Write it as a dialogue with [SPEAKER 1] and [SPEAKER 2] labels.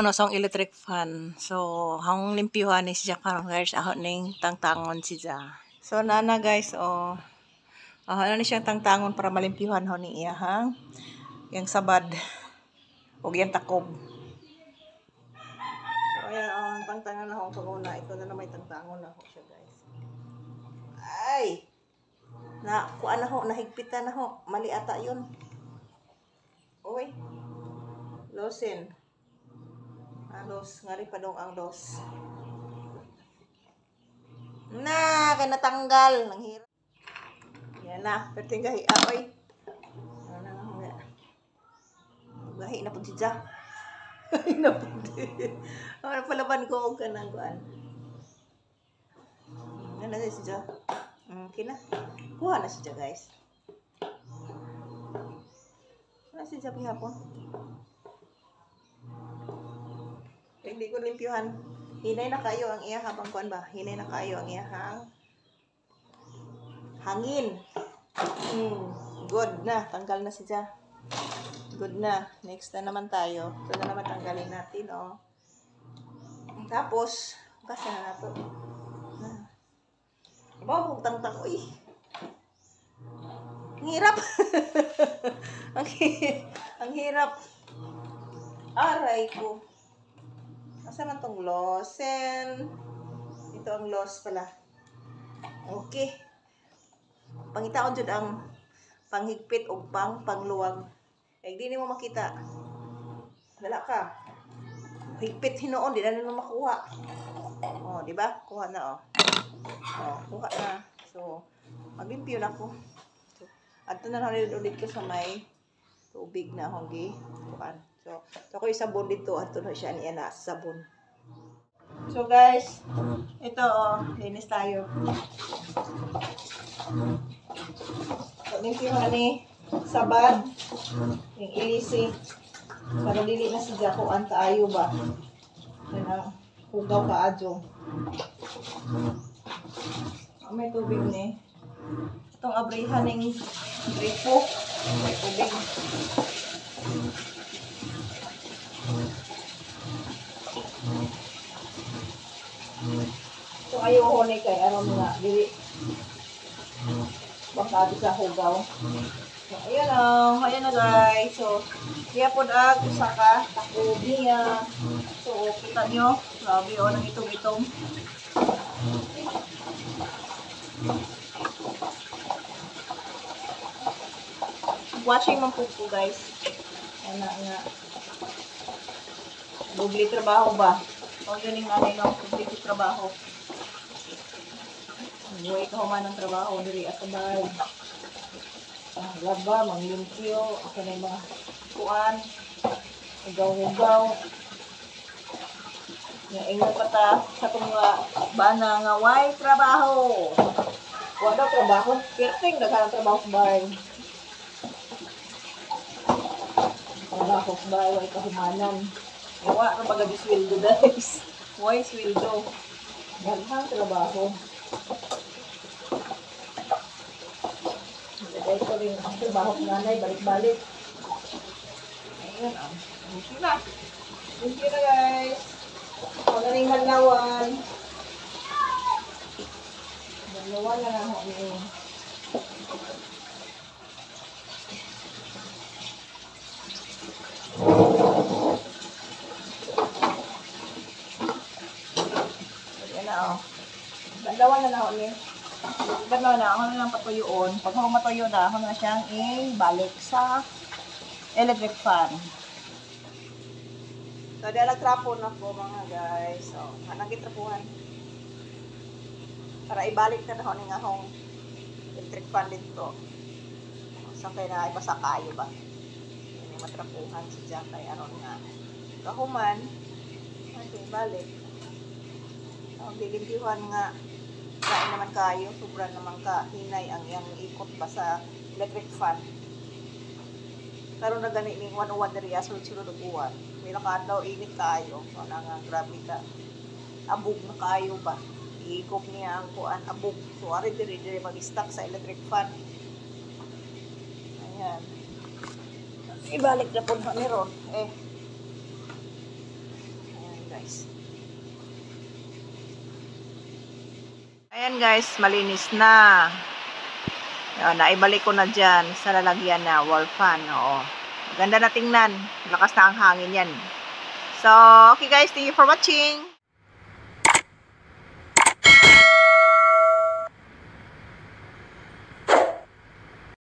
[SPEAKER 1] no song electric fan. So, hang limpyuhan ni siya karon guys, aho ning tangtangon siya. So, nana guys, oh. Aho na ni siyang tangtangon para malimpyuhan ho ni iya hang yang sabad ug yang takob. So, ayan, oh, tangtangan na ho paguna. Ito na may tangtangon na ho siya guys. Ay! Na, kuan na ho, nahigpitan na ho. Mali ata yun. Uy. Losin. Los, ngari pa dong ang los. Na, kaya natanggal. Nang hirap. Yan na, perting gahi. Oy. Gahi na po siya. Gahi na po siya. Palaban ko og kanang kuan. Ano na siya? Okay na. Kuha na siya guys. Ano siya pihapon? Hindi ko limpyuhan. Hinay na kayo ang iya habang kuan ba? Hinay na kayo ang iya hangin. Good na. Tanggal na siya. Good na. Next na naman tayo. Ito na naman tanggalin natin, oh. Tapos, kasi na nato. Bawa kong tangtang. Uy. Ang hirap. ang hirap. Aray ko. Asa man tong losen? Ito ang los pala. Okay. Pangitaon jud ang panghigpit o pangluwag. Kaya di mo makita. Wala ka. Higpit hinoon, di na nila makuha. Oh, di ba? Kuha na, oh. Oh, kuha na. So, maglimpyo na ko. So, ato na lang ulit ko sa may tubig na hongi. Kuan. So ako yung sabon dito. Ato na siya niya na sabon. So guys, ito oh, linis tayo. So, limpyo na ni sabad. Yung ilisi. Para dili na si Jacoan kaayo ba. Yan ang hugaw kaadyo. May tubig ni. Itong abrihan ng gripo. May tubig. So ayaw ko ni kay ano nga dili baka di sa hugaw. So ayan na guys. So diya pod ag usa ka takob niya. So kita nyo, grabe oh nang itong-itong. Washing man po guys. Ana nga. Dubli trabaho ba? O yun yung anay no, dubli trabaho. Buhay ka human ng trabaho, dili at sabay. Laba, manglimpyo, ako na yung mga kuan, hugaw-hugaw. Nga ingat pa ta sa itong bana nga, why trabaho? Wala trabaho, kerting, naghanang trabaho sa bahay. Trabaho sa bahay, why kahumanan. Iwa ka baga di sweldo guys. Why sweldo? Ganhang trabaho. Lagay ko rin ang trabaho ng nanay, balik-balik. Ayan ah. Thank you na. Thank you na guys. Huwag na rin maglawan. Maglawan na lang ako niyo. Bandawan na na ako niya. Bandawan na ako na lang patuyuon. Pag ako matuyo na, ako na siyang ibalik sa electric fan. So, dahil nagtrapo na po mga guys. So, nagitrapuhan. Para ibalik na ako ng akong electric fan dito. So, kaya na ibasa kayo ba? Hindi matrapuhan siya kay aron nga. Kahuman, okay, balik. So, bilimpyuhan nga. Kain naman kayo, sobra naman ka hinay ang iyang ikot ba sa electric fan. Pero na gani ning 101 diri asul-sulod og uwan. May nakadlaw init kayo. So na nga grabe ka. Abog na kayo ba? Iikop niya ang kuan abog. So ari diri mag-stuck sa electric fan. Ayan. Ibalik na po na meron. guys. Ayan guys, malinis na. Ayan, naibalik ko na dyan sa lalagyan na wall fan. Oo. Ganda na tingnan. Lakas na ang hangin yan. So, okay guys, thank you for watching.